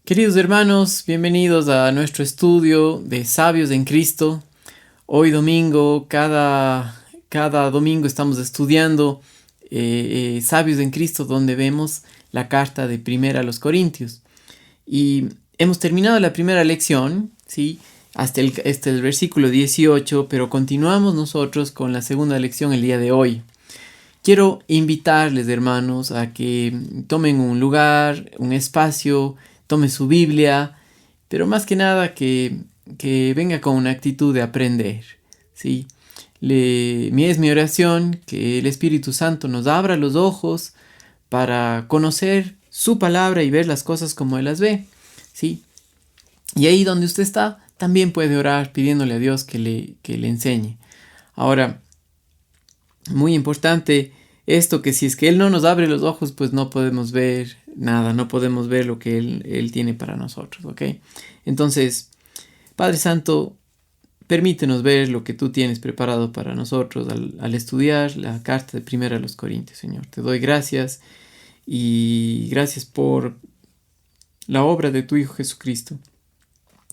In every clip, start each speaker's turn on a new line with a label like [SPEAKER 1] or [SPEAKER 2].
[SPEAKER 1] Queridos hermanos, bienvenidos a nuestro estudio de Sabios en Cristo. Hoy domingo, cada domingo estamos estudiando Sabios en Cristo, donde vemos la carta de Primera a los Corintios. Y hemos terminado la primera lección, ¿sí? hasta el versículo 18, pero continuamos nosotros con la segunda lección el día de hoy. Quiero invitarles, hermanos, a que tomen un lugar, un espacio, tomen su Biblia, pero más que nada que venga con una actitud de aprender, ¿sí? Es mi oración que el Espíritu Santo nos abra los ojos para conocer su palabra y ver las cosas como Él las ve, ¿sí? Y ahí donde usted está, también puede orar pidiéndole a Dios que le enseñe. Ahora, muy importante esto, que si es que Él no nos abre los ojos, pues no podemos ver nada, no podemos ver lo que Él tiene para nosotros, ¿ok? Entonces, Padre Santo, permítenos ver lo que tú tienes preparado para nosotros al estudiar la carta de Primera a los Corintios, Señor. Te doy gracias y gracias por la obra de tu Hijo Jesucristo,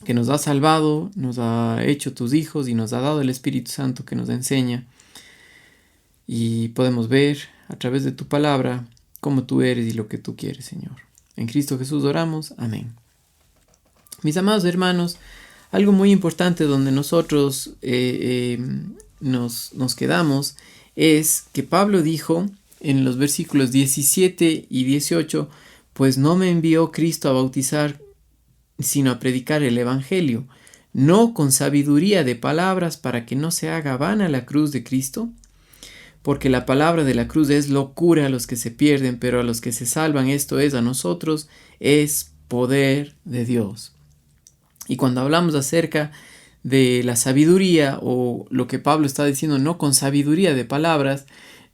[SPEAKER 1] que nos ha salvado, nos ha hecho tus hijos y nos ha dado el Espíritu Santo que nos enseña. Y podemos ver a través de tu palabra cómo tú eres y lo que tú quieres, Señor. En Cristo Jesús oramos. Amén. Mis amados hermanos, algo muy importante donde nosotros nos quedamos es que Pablo dijo en los versículos 17 y 18, pues no me envió Cristo a bautizar, sino a predicar el Evangelio, no con sabiduría de palabras para que no se haga vana la cruz de Cristo, porque la palabra de la cruz es locura a los que se pierden, pero a los que se salvan, esto es, a nosotros, es poder de Dios. Y cuando hablamos acerca de la sabiduría, o lo que Pablo está diciendo, no con sabiduría de palabras,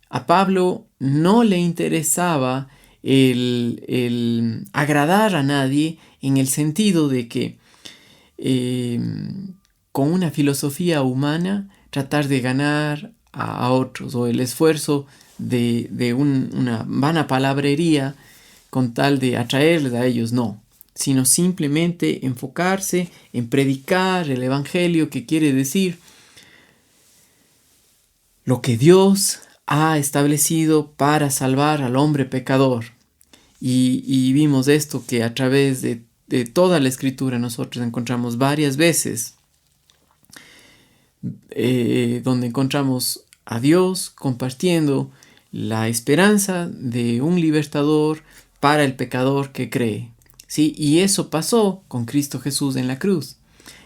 [SPEAKER 1] a Pablo no le interesaba el agradar a nadie, en el sentido de que con una filosofía humana tratar de ganar a otros, o el esfuerzo de una vana palabrería con tal de atraerles a ellos, no, sino simplemente enfocarse en predicar el Evangelio, que quiere decir lo que Dios ha establecido para salvar al hombre pecador. Y vimos esto, que a través de toda la Escritura nosotros encontramos varias veces donde encontramos a Dios compartiendo la esperanza de un libertador para el pecador que cree, ¿sí? Y eso pasó con Cristo Jesús en la cruz.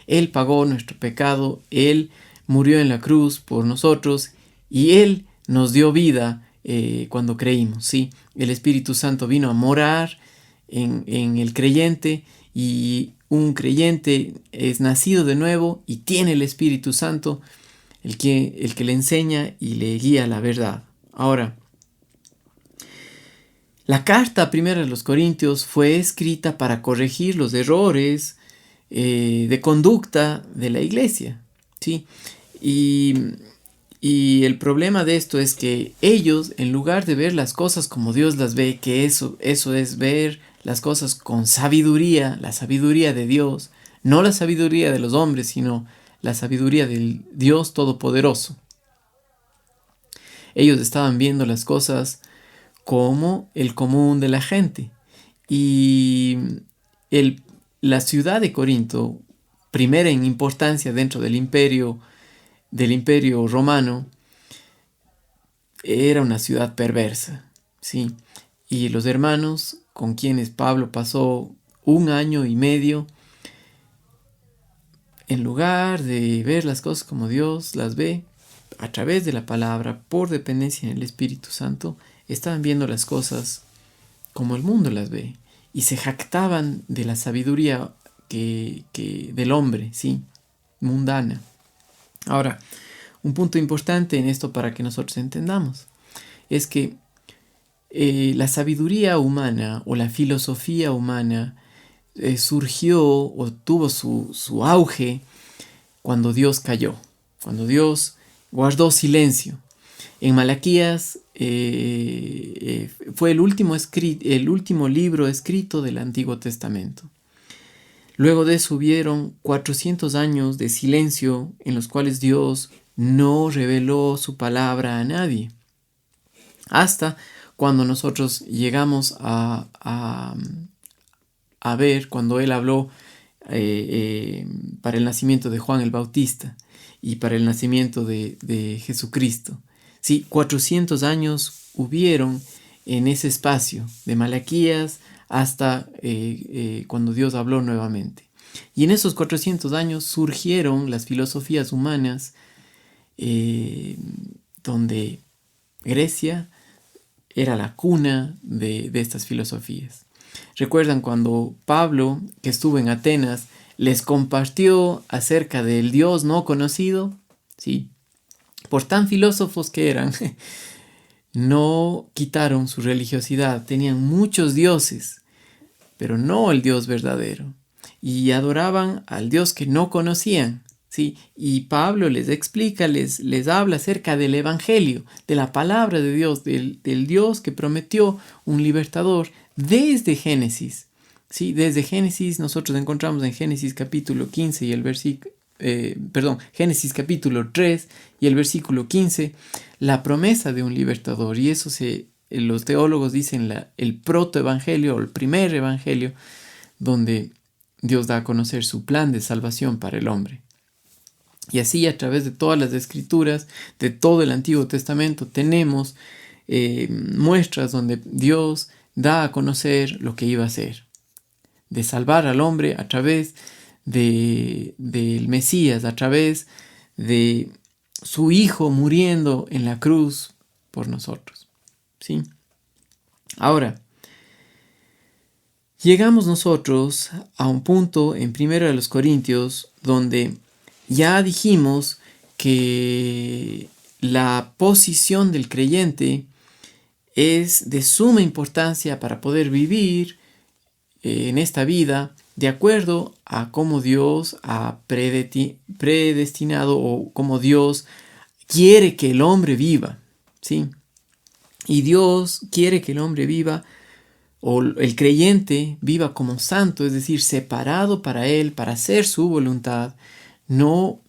[SPEAKER 1] Él pagó nuestro pecado, Él murió en la cruz por nosotros y Él nos dio vida cuando creímos, ¿sí? El Espíritu Santo vino a morar en el creyente, y un creyente es nacido de nuevo y tiene el Espíritu Santo, el que le enseña y le guía a la verdad. Ahora, la carta primera de los Corintios fue escrita para corregir los errores de conducta de la iglesia, ¿sí? Y el problema de esto es que ellos, en lugar de ver las cosas como Dios las ve, que eso es ver las cosas con sabiduría, la sabiduría de Dios, no la sabiduría de los hombres, sino la sabiduría del Dios Todopoderoso. Ellos estaban viendo las cosas como el común de la gente. Y la ciudad de Corinto, primera en importancia dentro del imperio romano, era una ciudad perversa, ¿sí? Y los hermanos con quienes Pablo pasó 1 año y medio, en lugar de ver las cosas como Dios las ve, a través de la palabra, por dependencia en el Espíritu Santo, estaban viendo las cosas como el mundo las ve, y se jactaban de la sabiduría del hombre, ¿sí? Mundana. Ahora, un punto importante en esto para que nosotros entendamos es que la sabiduría humana o la filosofía humana surgió o tuvo su auge cuando Dios cayó, cuando Dios guardó silencio. En Malaquías fue el último libro escrito del Antiguo Testamento. Luego de eso hubieron 400 años de silencio en los cuales Dios no reveló su palabra a nadie. Hasta cuando nosotros llegamos a ver cuando Él habló para el nacimiento de Juan el Bautista y para el nacimiento de Jesucristo. Sí, 400 años hubieron en ese espacio, de Malaquías hasta cuando Dios habló nuevamente. Y en esos 400 años surgieron las filosofías humanas, donde Grecia era la cuna de estas filosofías. ¿Recuerdan cuando Pablo, que estuvo en Atenas, les compartió acerca del Dios no conocido? Sí, por tan filósofos que eran, no quitaron su religiosidad. Tenían muchos dioses, pero no el Dios verdadero. Y adoraban al Dios que no conocían. ¿Sí? Y Pablo les explica, les habla acerca del Evangelio, de la palabra de Dios, del Dios que prometió un libertador desde Génesis. ¿Sí? Desde Génesis nosotros encontramos en Génesis capítulo 15 y el Génesis capítulo 3 y el versículo 15, la promesa de un libertador. Y eso los teólogos dicen el protoevangelio o el primer evangelio, donde Dios da a conocer su plan de salvación para el hombre. Y así a través de todas las escrituras, de todo el Antiguo Testamento, tenemos muestras donde Dios da a conocer lo que iba a hacer. De salvar al hombre a través del Mesías, a través de su Hijo muriendo en la cruz por nosotros. ¿Sí? Ahora, llegamos nosotros a un punto en 1 Corintios donde ya dijimos que la posición del creyente es de suma importancia para poder vivir en esta vida de acuerdo a cómo Dios ha predestinado o cómo Dios quiere que el hombre viva, ¿sí? Y Dios quiere que el hombre viva, o el creyente viva como santo, es decir, separado para Él, para hacer su voluntad, no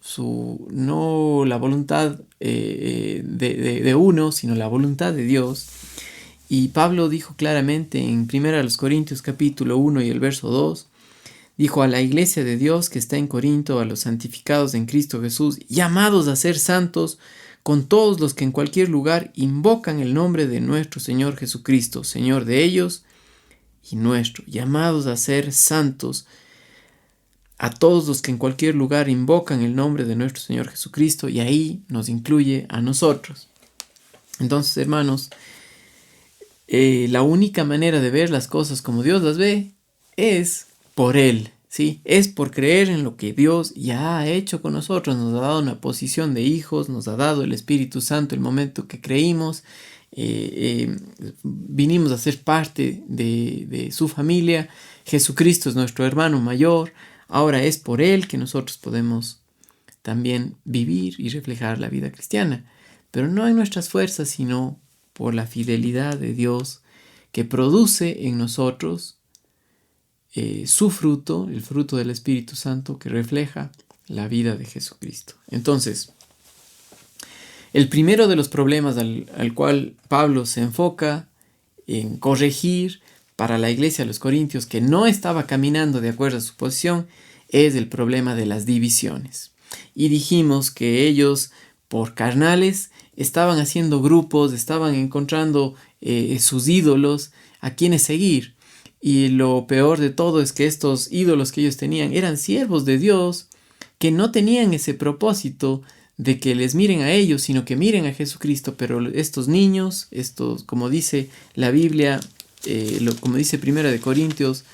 [SPEAKER 1] la voluntad de uno, sino la voluntad de Dios. Y Pablo dijo claramente en 1 Corintios capítulo 1 y el verso 2, dijo: a la iglesia de Dios que está en Corinto, a los santificados en Cristo Jesús, llamados a ser santos, con todos los que en cualquier lugar invocan el nombre de nuestro Señor Jesucristo, Señor de ellos y nuestro, llamados a ser santos, a todos los que en cualquier lugar invocan el nombre de nuestro Señor Jesucristo, y ahí nos incluye a nosotros. Entonces, hermanos, la única manera de ver las cosas como Dios las ve es por Él, ¿sí? Es por creer en lo que Dios ya ha hecho con nosotros. Nos ha dado una posición de hijos, nos ha dado el Espíritu Santo el momento que creímos, vinimos a ser parte de su familia. Jesucristo es nuestro hermano mayor. Ahora es por Él que nosotros podemos también vivir y reflejar la vida cristiana, pero no en nuestras fuerzas, sino por la fidelidad de Dios que produce en nosotros su fruto, el fruto del Espíritu Santo que refleja la vida de Jesucristo. Entonces, el primero de los problemas al cual Pablo se enfoca en corregir para la iglesia de los Corintios, que no estaba caminando de acuerdo a su posición, es el problema de las divisiones. Y dijimos que ellos, por carnales, estaban haciendo grupos, estaban encontrando sus ídolos a quienes seguir. Y lo peor de todo es que estos ídolos que ellos tenían eran siervos de Dios, que no tenían ese propósito de que les miren a ellos, sino que miren a Jesucristo. Pero estos niños, como dice la Biblia, como dice 1 Corintios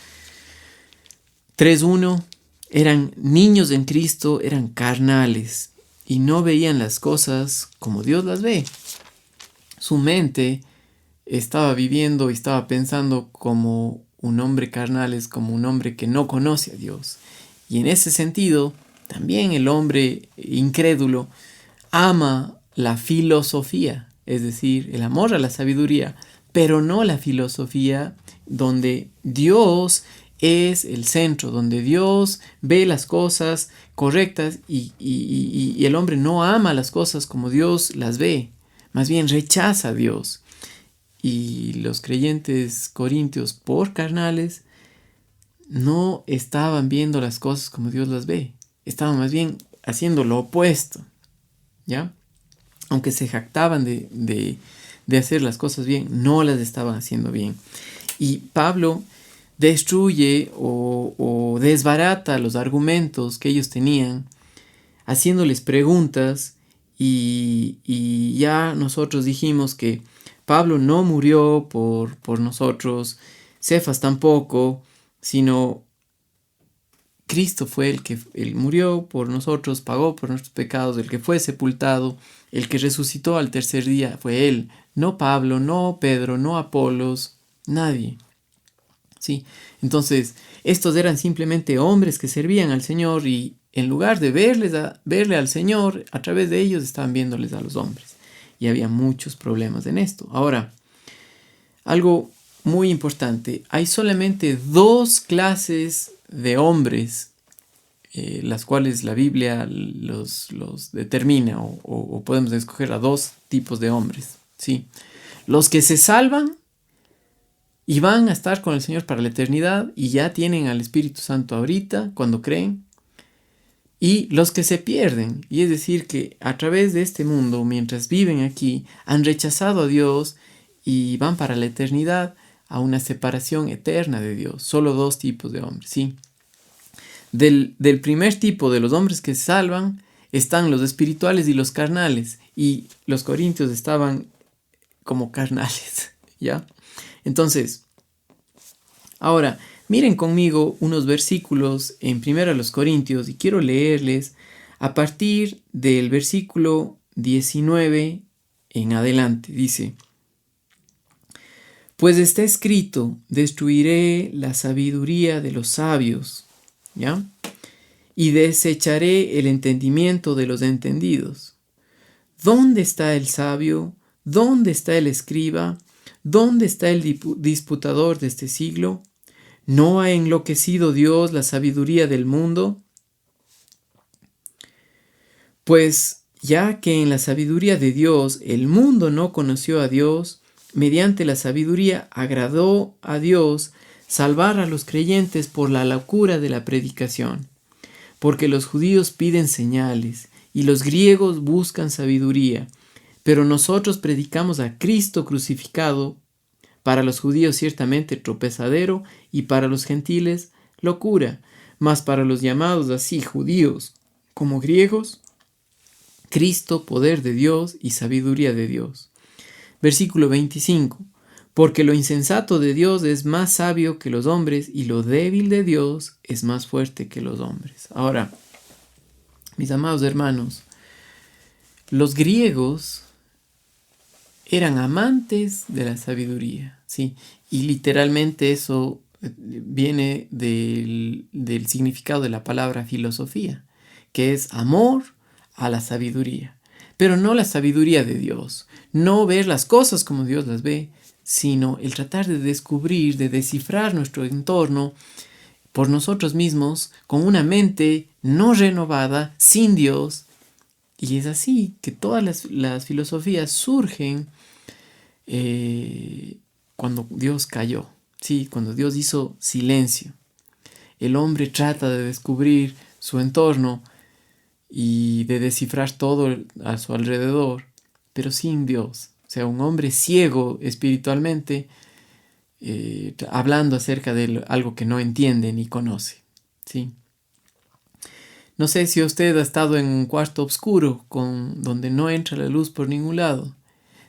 [SPEAKER 1] 3:1, eran niños en Cristo, eran carnales y no veían las cosas como Dios las ve. Su mente estaba viviendo y estaba pensando como un hombre carnal, es como un hombre que no conoce a Dios. Y en ese sentido, también el hombre incrédulo ama la filosofía, es decir, el amor a la sabiduría, pero no la filosofía donde Dios es el centro, donde Dios ve las cosas correctas y el hombre no ama las cosas como Dios las ve, más bien rechaza a Dios. Y los creyentes corintios, por carnales, no estaban viendo las cosas como Dios las ve, estaban más bien haciendo lo opuesto, ¿ya? Aunque se jactaban de hacer las cosas bien, no las estaban haciendo bien. Y Pablo destruye o desbarata los argumentos que ellos tenían, haciéndoles preguntas, y ya nosotros dijimos que Pablo no murió por nosotros, Cefas tampoco, sino Cristo fue el que murió por nosotros, pagó por nuestros pecados, el que fue sepultado, el que resucitó al tercer día fue Él, no Pablo, no Pedro, no Apolos, nadie. ¿Sí? Entonces, estos eran simplemente hombres que servían al Señor y en lugar de verle al Señor, a través de ellos estaban viéndoles a los hombres. Y había muchos problemas en esto. Ahora, algo muy importante, hay solamente dos clases de hombres, las cuales la Biblia los determina, o podemos escoger a dos tipos de hombres, ¿sí? Los que se salvan y van a estar con el Señor para la eternidad y ya tienen al Espíritu Santo ahorita cuando creen, y los que se pierden, y es decir que a través de este mundo, mientras viven aquí, han rechazado a Dios y van para la eternidad a una separación eterna de Dios. Solo dos tipos de hombres, ¿sí? Del primer tipo, de los hombres que se salvan, están los espirituales y los carnales, y los corintios estaban como carnales, ¿ya? Entonces, ahora, miren conmigo unos versículos en 1 Corintios, y quiero leerles a partir del versículo 19 en adelante. Dice: pues está escrito, destruiré la sabiduría de los sabios, ¿ya? Y desecharé el entendimiento de los entendidos. ¿Dónde está el sabio? ¿Dónde está el escriba? ¿Dónde está el disputador de este siglo? ¿No ha enloquecido Dios la sabiduría del mundo? Pues ya que en la sabiduría de Dios el mundo no conoció a Dios, mediante la sabiduría agradó a Dios salvar a los creyentes por la locura de la predicación. Porque los judíos piden señales y los griegos buscan sabiduría, pero nosotros predicamos a Cristo crucificado, para los judíos ciertamente tropezadero y para los gentiles locura, mas para los llamados así judíos como griegos, Cristo poder de Dios y sabiduría de Dios. Versículo 25. Porque lo insensato de Dios es más sabio que los hombres y lo débil de Dios es más fuerte que los hombres. Ahora, mis amados hermanos, los griegos eran amantes de la sabiduría, ¿sí? Y literalmente eso viene del significado de la palabra filosofía, que es amor a la sabiduría. Pero no la sabiduría de Dios, no ver las cosas como Dios las ve, sino el tratar de descubrir, de descifrar nuestro entorno por nosotros mismos, con una mente no renovada, sin Dios. Y es así que todas las filosofías surgen cuando Dios cayó, ¿sí? Cuando Dios hizo silencio. El hombre trata de descubrir su entorno y de descifrar todo a su alrededor, pero sin Dios. O sea, un hombre ciego espiritualmente, hablando acerca de algo que no entiende ni conoce, ¿sí? No sé si usted ha estado en un cuarto oscuro donde no entra la luz por ningún lado.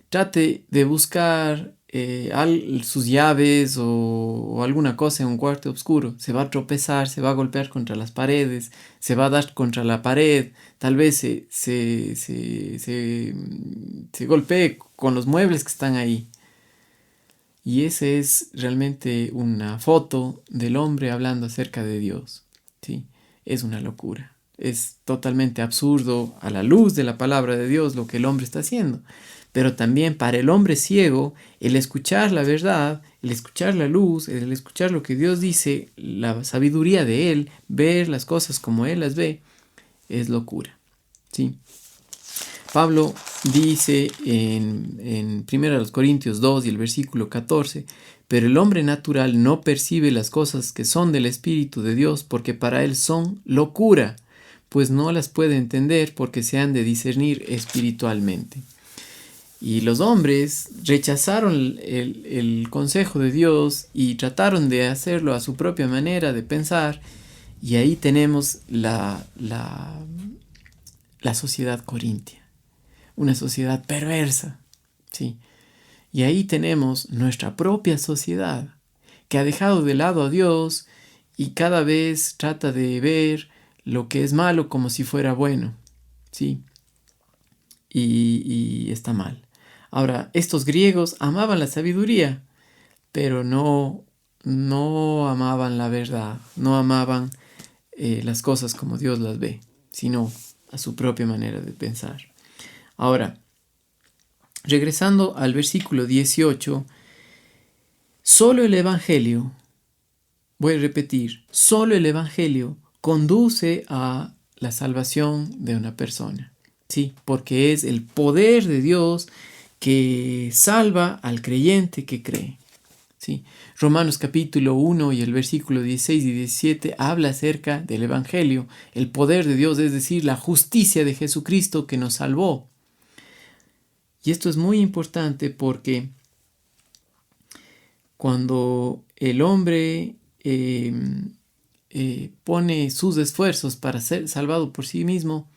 [SPEAKER 1] Trate de buscar sus llaves o alguna cosa en un cuarto oscuro. Se va a tropezar, se va a golpear contra las paredes, se va a dar contra la pared, tal vez se golpee con los muebles que están ahí. Y esa es realmente una foto del hombre hablando acerca de Dios, ¿sí? Es una locura. Es totalmente absurdo a la luz de la palabra de Dios lo que el hombre está haciendo. Pero también para el hombre ciego, el escuchar la verdad el escuchar la luz, el escuchar lo que Dios dice, la sabiduría de Él, ver las cosas como Él las ve, es locura. ¿Sí? Pablo dice en 1 Corintios 2 y el versículo 14, pero el hombre natural no percibe las cosas que son del Espíritu de Dios porque para él son locura, pues no las puede entender porque se han de discernir espiritualmente. Y los hombres rechazaron el consejo de Dios y trataron de hacerlo a su propia manera de pensar, y ahí tenemos la sociedad corintia. Una sociedad perversa, ¿sí? Y ahí tenemos nuestra propia sociedad, que ha dejado de lado a Dios y cada vez trata de ver lo que es malo como si fuera bueno, ¿sí? Y está mal. Ahora, estos griegos amaban la sabiduría, pero no amaban la verdad, no amaban las cosas como Dios las ve, sino a su propia manera de pensar. Ahora, regresando al versículo 18, solo el Evangelio, voy a repetir, solo el Evangelio conduce a la salvación de una persona, ¿sí? Porque es el poder de Dios que salva al creyente que cree, ¿sí? Romanos capítulo 1 y el versículo 16 y 17 habla acerca del Evangelio, el poder de Dios, es decir, la justicia de Jesucristo que nos salvó. Y esto es muy importante porque cuando el hombre pone sus esfuerzos para ser salvado por sí mismo,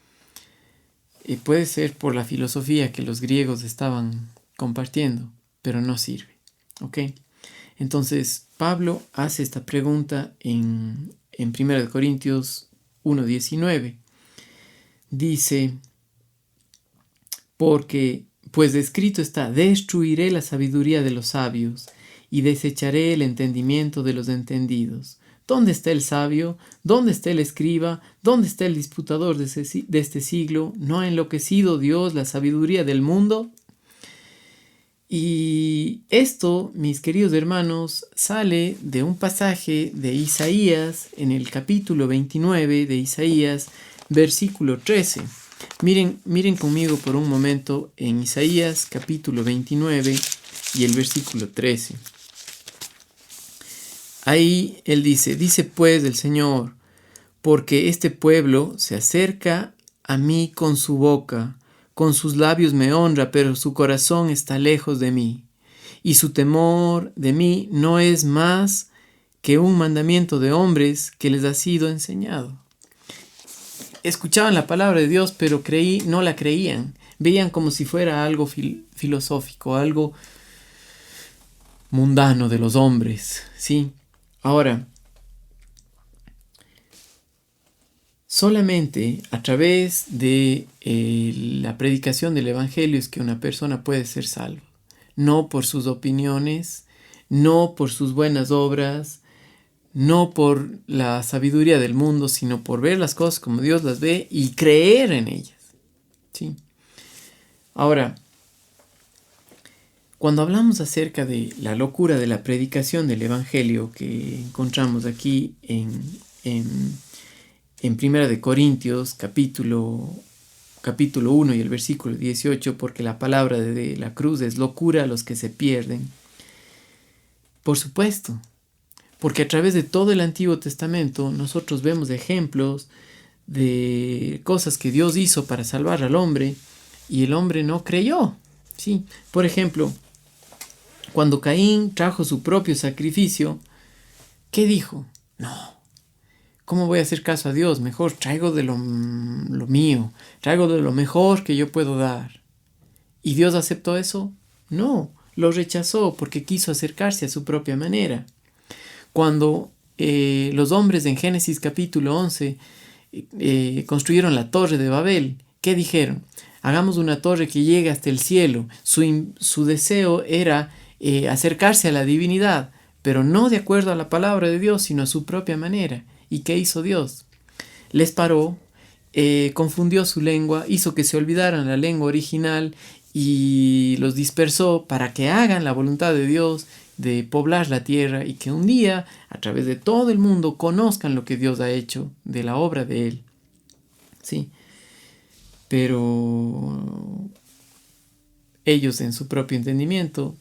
[SPEAKER 1] puede ser por la filosofía que los griegos estaban compartiendo, pero no sirve. ¿Ok? Entonces, Pablo hace esta pregunta en 1 Corintios 1:19. Dice, porque pues escrito está, destruiré la sabiduría de los sabios y desecharé el entendimiento de los entendidos. ¿Dónde está el sabio? ¿Dónde está el escriba? ¿Dónde está el disputador de este siglo? ¿No ha enloquecido Dios la sabiduría del mundo? Y esto, mis queridos hermanos, sale de un pasaje de Isaías, en el capítulo 29 de Isaías, versículo 13. Miren conmigo por un momento en Isaías capítulo 29 y el versículo 13. Ahí él dice pues el Señor, porque este pueblo se acerca a mí con su boca, con sus labios me honra, pero su corazón está lejos de mí, y su temor de mí no es más que un mandamiento de hombres que les ha sido enseñado. Escuchaban la palabra de Dios, pero no la creían. Veían como si fuera algo filosófico, algo mundano de los hombres, ¿sí? Ahora, solamente a través de la predicación del Evangelio es que una persona puede ser salva. No por sus opiniones, no por sus buenas obras, no por la sabiduría del mundo, sino por ver las cosas como Dios las ve y creer en ellas, ¿sí? Ahora, cuando hablamos acerca de la locura de la predicación del Evangelio que encontramos aquí en 1 Corintios capítulo 1 y el versículo 18, porque la palabra de la cruz es locura a los que se pierden. Por supuesto, porque a través de todo el Antiguo Testamento nosotros vemos ejemplos de cosas que Dios hizo para salvar al hombre y el hombre no creyó, ¿sí? Por ejemplo, cuando Caín trajo su propio sacrificio, ¿qué dijo? No, ¿cómo voy a hacer caso a Dios? Mejor traigo de lo mío, traigo de lo mejor que yo puedo dar. ¿Y Dios aceptó eso? No, lo rechazó porque quiso acercarse a su propia manera. Cuando los hombres en Génesis capítulo 11 construyeron la torre de Babel, ¿qué dijeron? Hagamos una torre que llegue hasta el cielo. Su deseo era acercarse a la divinidad, pero no de acuerdo a la palabra de Dios, sino a su propia manera. ¿Y qué hizo Dios? Les paró, confundió su lengua, hizo que se olvidaran la lengua original y los dispersó para que hagan la voluntad de Dios de poblar la tierra y que un día, a través de todo el mundo, conozcan lo que Dios ha hecho de la obra de Él. Sí, pero ellos en su propio entendimiento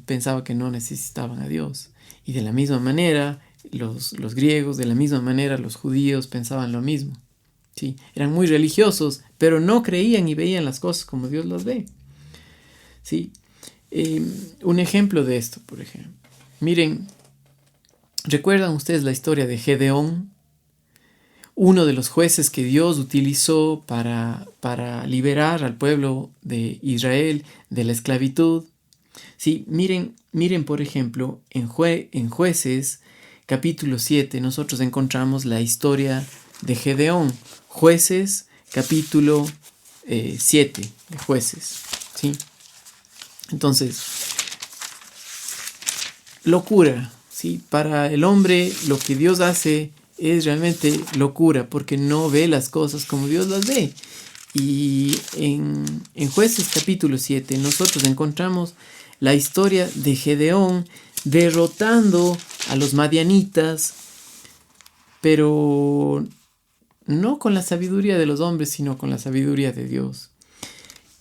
[SPEAKER 1] pensaban que no necesitaban a Dios. Y de la misma manera, los griegos, de la misma manera, los judíos pensaban lo mismo. Sí, eran muy religiosos, pero no creían y veían las cosas como Dios las ve. Sí, un ejemplo de esto, por ejemplo. Miren, ¿recuerdan ustedes la historia de Gedeón? Uno de los jueces que Dios utilizó para liberar al pueblo de Israel de la esclavitud. Sí, miren por ejemplo, en Jueces capítulo 7 nosotros encontramos la historia de Gedeón. Jueces capítulo 7 de Jueces. ¿Sí? Entonces, locura. ¿Sí? Para el hombre lo que Dios hace es realmente locura porque no ve las cosas como Dios las ve. Y en Jueces capítulo 7 nosotros encontramos la historia de Gedeón derrotando a los madianitas, pero no con la sabiduría de los hombres, sino con la sabiduría de Dios.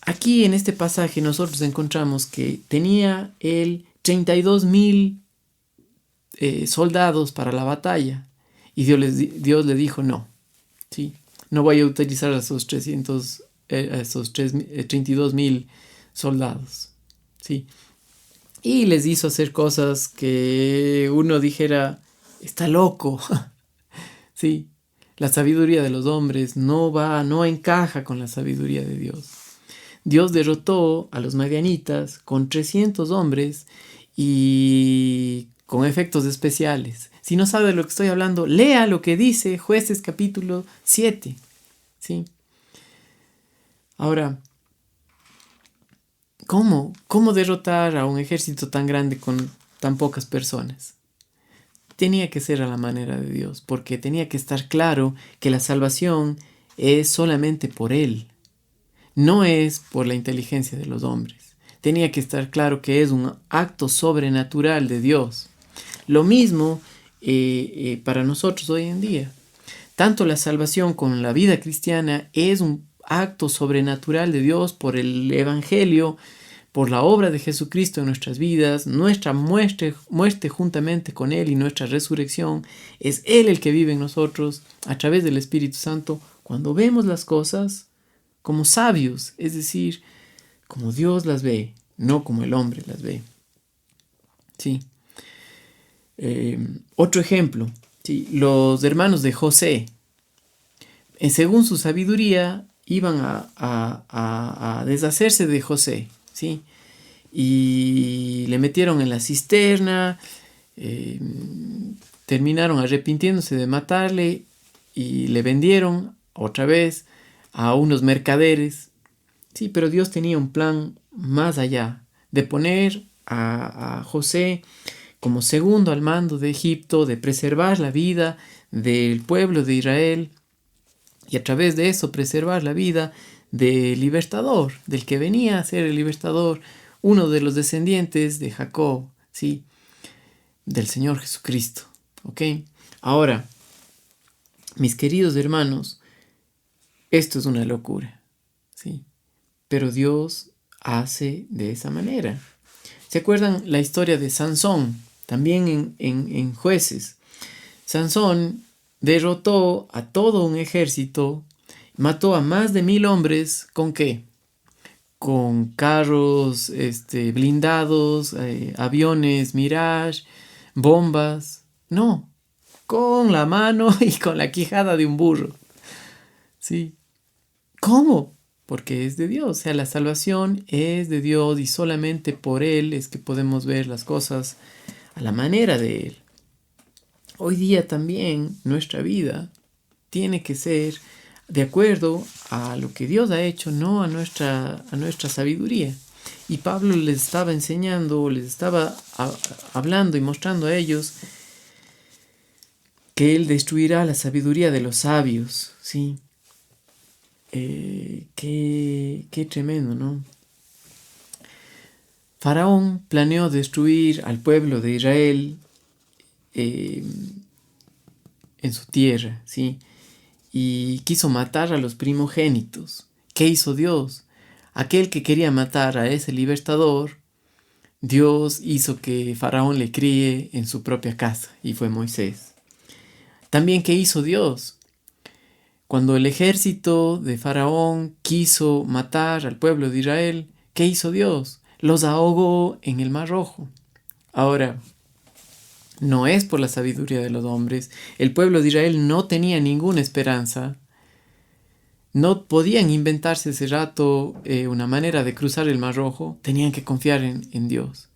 [SPEAKER 1] Aquí en este pasaje nosotros encontramos que tenía él 32,000 soldados para la batalla y Dios le dijo no, ¿sí? No voy a utilizar a esos 32,000 soldados, ¿sí? Y les hizo hacer cosas que uno dijera, está loco, ¿sí? La sabiduría de los hombres no encaja con la sabiduría de Dios. Dios derrotó a los madianitas con 300 hombres y con efectos especiales. Si no sabe de lo que estoy hablando, lea lo que dice Jueces capítulo 7. ¿Sí? Ahora, ¿cómo derrotar a un ejército tan grande con tan pocas personas? Tenía que ser a la manera de Dios, porque tenía que estar claro que la salvación es solamente por Él, no es por la inteligencia de los hombres. Tenía que estar claro que es un acto sobrenatural de Dios. Lo mismo para nosotros hoy en día. Tanto la salvación como la vida cristiana es un acto sobrenatural de Dios por el Evangelio, por la obra de Jesucristo en nuestras vidas, nuestra muerte juntamente con Él y nuestra resurrección. Es Él el que vive en nosotros a través del Espíritu Santo cuando vemos las cosas como sabios, es decir, como Dios las ve, no como el hombre las ve. Sí. Otro ejemplo, ¿sí? Los hermanos de José, según su sabiduría, iban a deshacerse de José, ¿sí? Y le metieron en la cisterna, terminaron arrepintiéndose de matarle y le vendieron otra vez a unos mercaderes. Sí, pero Dios tenía un plan más allá, de poner a José como segundo al mando de Egipto, de preservar la vida del pueblo de Israel y a través de eso preservar la vida del libertador, del que venía a ser el libertador, uno de los descendientes de Jacob, ¿sí? Del Señor Jesucristo, ¿ok? Ahora, mis queridos hermanos, esto es una locura, ¿sí? Pero Dios hace de esa manera. ¿Se acuerdan la historia de Sansón? También en Jueces. Sansón derrotó a todo un ejército, mató a más de 1,000 hombres, ¿con qué? Con carros blindados, aviones Mirage, bombas. No, con la mano y con la quijada de un burro. ¿Sí? ¿Cómo? Porque es de Dios, o sea, la salvación es de Dios y solamente por Él es que podemos ver las cosas a la manera de Él. Hoy día también nuestra vida tiene que ser de acuerdo a lo que Dios ha hecho, no a nuestra sabiduría. Y Pablo les estaba enseñando, les estaba hablando y mostrando a ellos que Él destruirá la sabiduría de los sabios, ¿sí? Qué tremendo, ¿no? Faraón planeó destruir al pueblo de Israel en su tierra, ¿sí? Y quiso matar a los primogénitos. ¿Qué hizo Dios? Aquel que quería matar a ese libertador, Dios hizo que Faraón le críe en su propia casa, y fue Moisés. También, ¿qué hizo Dios? Cuando el ejército de Faraón quiso matar al pueblo de Israel, ¿qué hizo Dios? Los ahogó en el Mar Rojo. Ahora, no es por la sabiduría de los hombres. El pueblo de Israel no tenía ninguna esperanza. No podían inventarse ese rato una manera de cruzar el Mar Rojo. Tenían que confiar en Dios.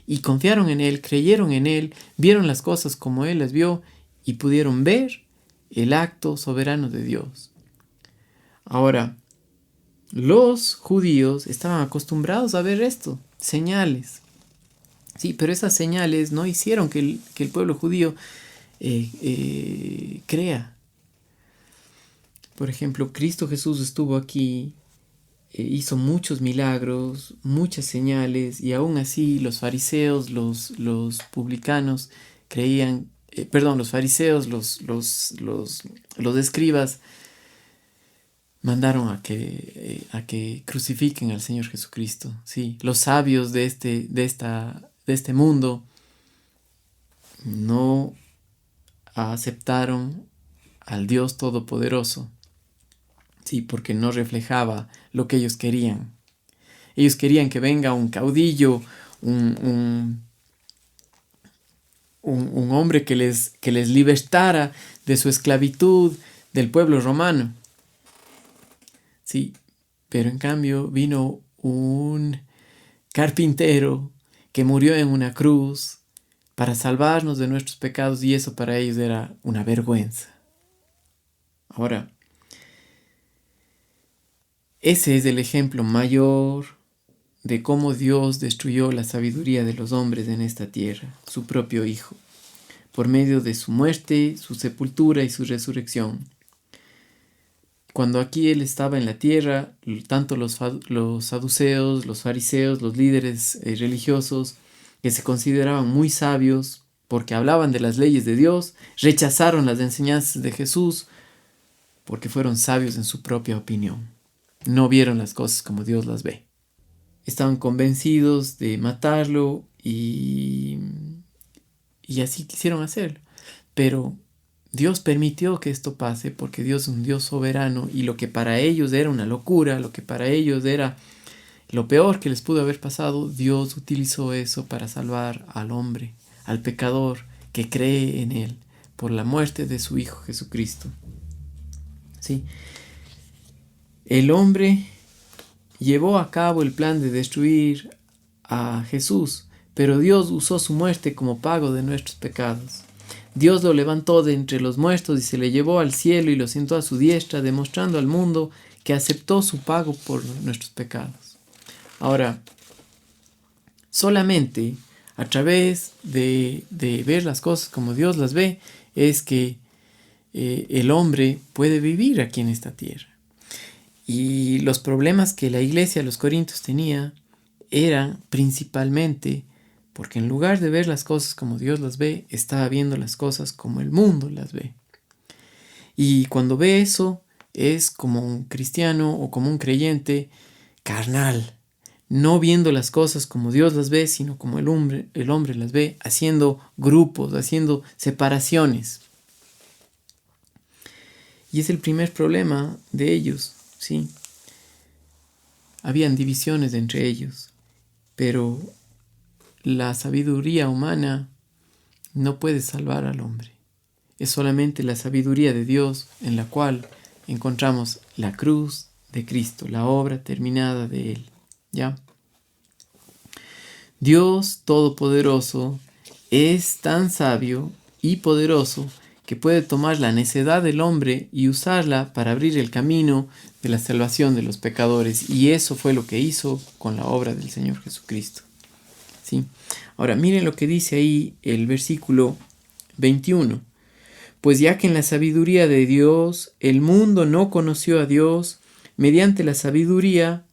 [SPEAKER 1] Y confiaron en Él, creyeron en Él, vieron las cosas como Él las vio y pudieron ver el acto soberano de Dios. Ahora, los judíos estaban acostumbrados a ver esto, señales. Sí, pero esas señales no hicieron que el pueblo judío crea. Por ejemplo, Cristo Jesús estuvo aquí, hizo muchos milagros, muchas señales, y aún así los fariseos, los publicanos creían, los fariseos, los escribas mandaron a que crucifiquen al Señor Jesucristo. Sí, los sabios de este mundo no aceptaron al Dios Todopoderoso, sí, porque no reflejaba lo que ellos querían. Ellos querían que venga un caudillo, un hombre que les libertara de su esclavitud del pueblo romano. Sí, pero en cambio vino un carpintero que murió en una cruz para salvarnos de nuestros pecados, y eso para ellos era una vergüenza. Ahora, ese es el ejemplo mayor de cómo Dios destruyó la sabiduría de los hombres en esta tierra, su propio Hijo, por medio de su muerte, su sepultura y su resurrección. Cuando aquí Él estaba en la tierra, tanto los saduceos, los fariseos, los líderes religiosos, que se consideraban muy sabios porque hablaban de las leyes de Dios, rechazaron las enseñanzas de Jesús porque fueron sabios en su propia opinión. No vieron las cosas como Dios las ve. Estaban convencidos de matarlo y así quisieron hacerlo. Pero Dios permitió que esto pase porque Dios es un Dios soberano, y lo que para ellos era una locura, lo que para ellos era lo peor que les pudo haber pasado, Dios utilizó eso para salvar al hombre, al pecador que cree en Él por la muerte de su Hijo Jesucristo. ¿Sí? El hombre llevó a cabo el plan de destruir a Jesús, pero Dios usó su muerte como pago de nuestros pecados. Dios lo levantó de entre los muertos y se le llevó al cielo y lo sentó a su diestra, demostrando al mundo que aceptó su pago por nuestros pecados. Ahora, solamente a través de ver las cosas como Dios las ve, es que el hombre puede vivir aquí en esta tierra. Y los problemas que la iglesia de los Corintios tenía eran principalmente porque en lugar de ver las cosas como Dios las ve, estaba viendo las cosas como el mundo las ve. Y cuando ve eso, es como un cristiano o como un creyente carnal, no viendo las cosas como Dios las ve, sino como el hombre las ve, haciendo grupos, haciendo separaciones. Y es el primer problema de ellos, ¿sí? Habían divisiones entre ellos, pero la sabiduría humana no puede salvar al hombre. Es solamente la sabiduría de Dios en la cual encontramos la cruz de Cristo, la obra terminada de Él. ¿Ya? Dios Todopoderoso es tan sabio y poderoso que puede tomar la necedad del hombre y usarla para abrir el camino de la salvación de los pecadores. Y eso fue lo que hizo con la obra del Señor Jesucristo. ¿Sí? Ahora, miren lo que dice ahí el versículo 21. Pues ya que en la sabiduría de Dios el mundo no conoció a Dios, mediante la sabiduría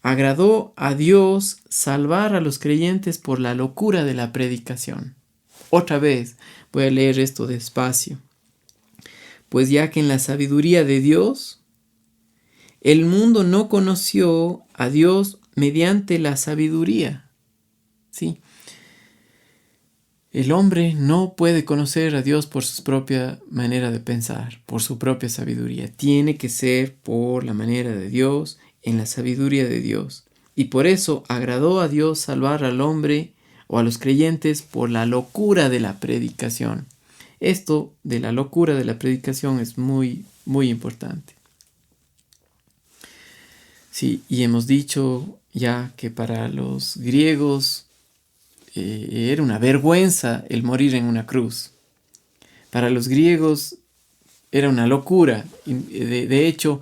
[SPEAKER 1] agradó a Dios salvar a los creyentes por la locura de la predicación. Otra vez voy a leer esto despacio. Pues ya que en la sabiduría de Dios, el mundo no conoció a Dios mediante la sabiduría. ¿Sí? El hombre no puede conocer a Dios por su propia manera de pensar, por su propia sabiduría. Tiene que ser por la manera de Dios, en la sabiduría de Dios. Y por eso agradó a Dios salvar al hombre o a los creyentes por la locura de la predicación. Esto de la locura de la predicación es muy, muy importante. Sí, y hemos dicho ya que para los griegos era una vergüenza el morir en una cruz. Para los griegos era una locura. De hecho,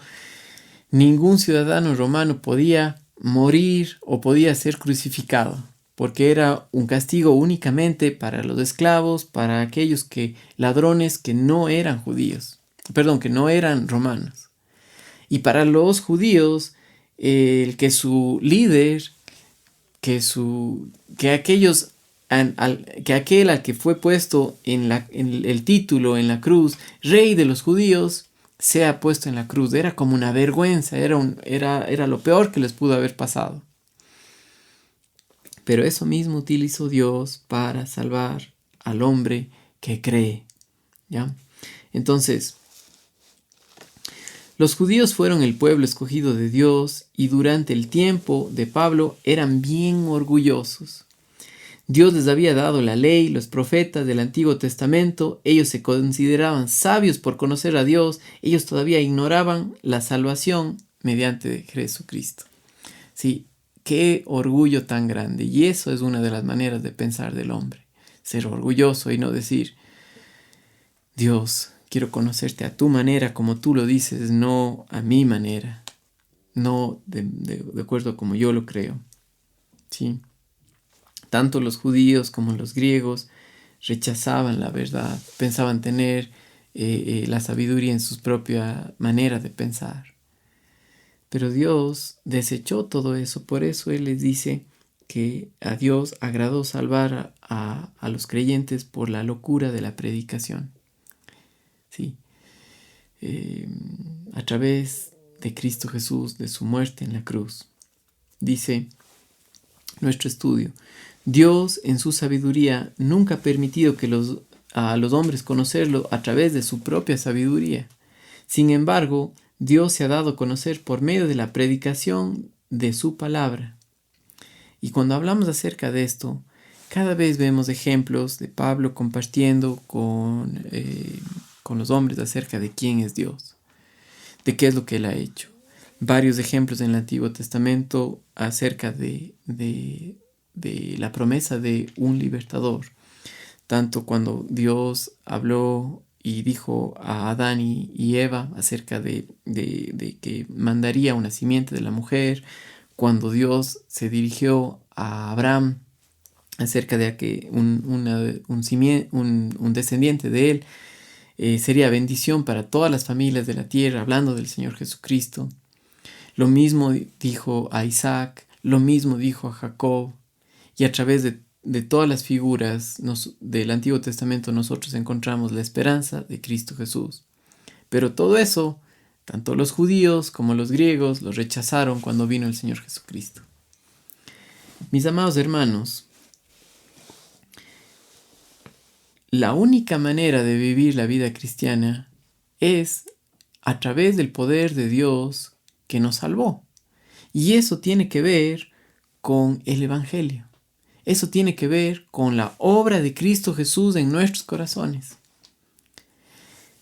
[SPEAKER 1] ningún ciudadano romano podía morir o podía ser crucificado, porque era un castigo únicamente para los esclavos, para aquellos ladrones que no eran judíos, que no eran romanos. Y para los judíos, que su líder, que aquel al que fue puesto en el título en la cruz, Rey de los judíos, sea puesto en la cruz. Era como una vergüenza, era lo peor que les pudo haber pasado. Pero eso mismo utilizó Dios para salvar al hombre que cree. ¿Ya? Entonces, los judíos fueron el pueblo escogido de Dios y durante el tiempo de Pablo eran bien orgullosos. Dios les había dado la ley, los profetas del Antiguo Testamento, ellos se consideraban sabios por conocer a Dios, ellos todavía ignoraban la salvación mediante Jesucristo. Sí, qué orgullo tan grande. Y eso es una de las maneras de pensar del hombre, ser orgulloso y no decir, Dios, quiero conocerte a tu manera como tú lo dices, no a mi manera, no de acuerdo como yo lo creo. ¿Sí? Tanto los judíos como los griegos rechazaban la verdad, pensaban tener la sabiduría en su propia manera de pensar. Pero Dios desechó todo eso, por eso Él les dice que a Dios agradó salvar a los creyentes por la locura de la predicación. Sí. A través de Cristo Jesús, de su muerte en la cruz. Dice nuestro estudio, Dios en su sabiduría nunca ha permitido a los hombres conocerlo a través de su propia sabiduría. Sin embargo, Dios se ha dado a conocer por medio de la predicación de su palabra. Y cuando hablamos acerca de esto, cada vez vemos ejemplos de Pablo compartiendo con los hombres acerca de quién es Dios, de qué es lo que Él ha hecho. Varios ejemplos en el Antiguo Testamento acerca de la promesa de un libertador. Tanto cuando Dios habló y dijo a Adán y Eva acerca de que mandaría una simiente de la mujer, cuando Dios se dirigió a Abraham acerca de que un descendiente de él sería bendición para todas las familias de la tierra, hablando del Señor Jesucristo. Lo mismo dijo a Isaac, lo mismo dijo a Jacob, y a través de todas las figuras del Antiguo Testamento nosotros encontramos la esperanza de Cristo Jesús. Pero todo eso, tanto los judíos como los griegos, lo rechazaron cuando vino el Señor Jesucristo. Mis amados hermanos, la única manera de vivir la vida cristiana es a través del poder de Dios que nos salvó. Y eso tiene que ver con el Evangelio. Eso tiene que ver con la obra de Cristo Jesús en nuestros corazones.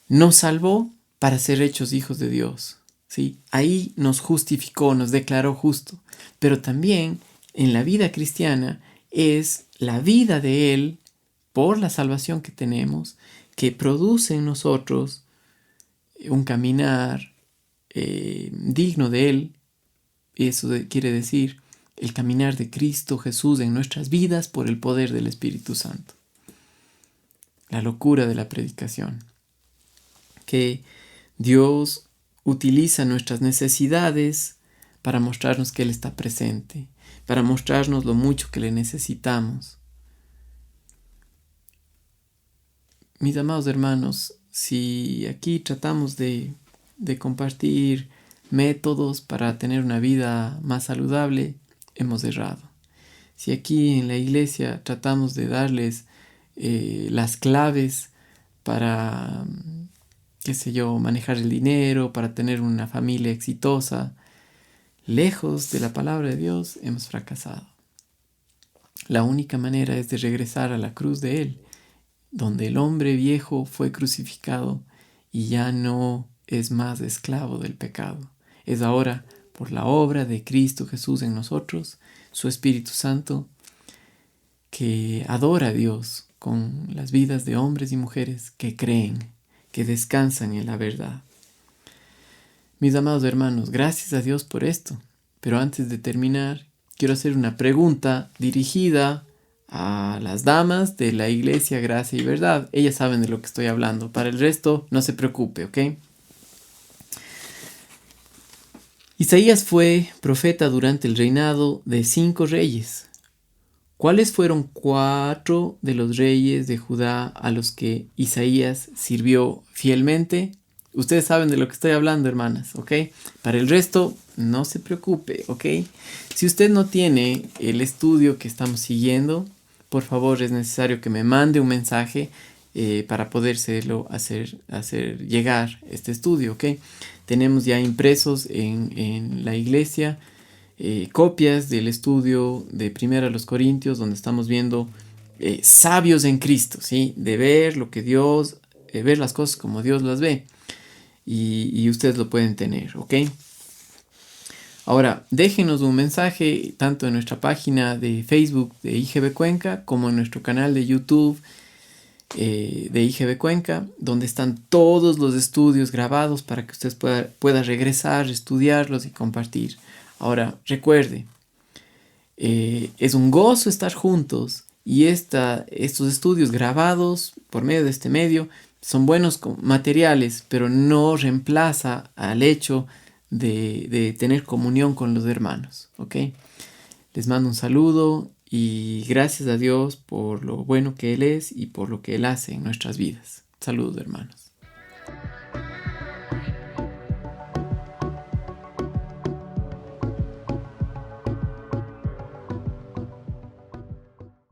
[SPEAKER 1] Nos salvó para ser hechos hijos de Dios. ¿Sí? Ahí nos justificó, nos declaró justo. Pero también en la vida cristiana es la vida de Él, por la salvación que tenemos, que produce en nosotros un caminar digno de Él. Eso quiere decir el caminar de Cristo Jesús en nuestras vidas por el poder del Espíritu Santo. La locura de la predicación. Que Dios utiliza nuestras necesidades para mostrarnos que Él está presente, para mostrarnos lo mucho que le necesitamos. Mis amados hermanos, si aquí tratamos de compartir métodos para tener una vida más saludable, hemos errado. Si aquí en la iglesia tratamos de darles las claves para, qué sé yo, manejar el dinero, para tener una familia exitosa, lejos de la palabra de Dios, hemos fracasado. La única manera es de regresar a la cruz de Él, donde el hombre viejo fue crucificado y ya no es más esclavo del pecado. Es ahora, por la obra de Cristo Jesús en nosotros, su Espíritu Santo, que adora a Dios con las vidas de hombres y mujeres que creen, que descansan en la verdad. Mis amados hermanos, gracias a Dios por esto. Pero antes de terminar, quiero hacer una pregunta dirigida a las damas de la Iglesia Gracia y Verdad. Ellas saben de lo que estoy hablando. Para el resto, no se preocupe, ¿ok? Isaías fue profeta durante el reinado de 5 reyes. ¿Cuáles fueron 4 de los reyes de Judá a los que Isaías sirvió fielmente? Ustedes saben de lo que estoy hablando, hermanas, ¿ok? Para el resto, no se preocupe, ¿ok? Si usted no tiene el estudio que estamos siguiendo, por favor es necesario que me mande un mensaje para podérselo hacer llegar este estudio, ¿ok? Tenemos ya impresos en la iglesia copias del estudio de 1 Corintios, donde estamos viendo sabios en Cristo, ¿sí? De ver lo que Dios, ver las cosas como Dios las ve. Y ustedes lo pueden tener, ¿ok? Ahora, déjenos un mensaje tanto en nuestra página de Facebook de IGB Cuenca como en nuestro canal de YouTube de IGB Cuenca, donde están todos los estudios grabados para que usted pueda regresar, estudiarlos y compartir. Ahora, recuerde, es un gozo estar juntos y estos estudios grabados por medio de este medio son buenos materiales, pero no reemplaza al hecho de tener comunión con los hermanos, ¿ok? Les mando un saludo y gracias a Dios por lo bueno que Él es y por lo que Él hace en nuestras vidas. Saludos, hermanos.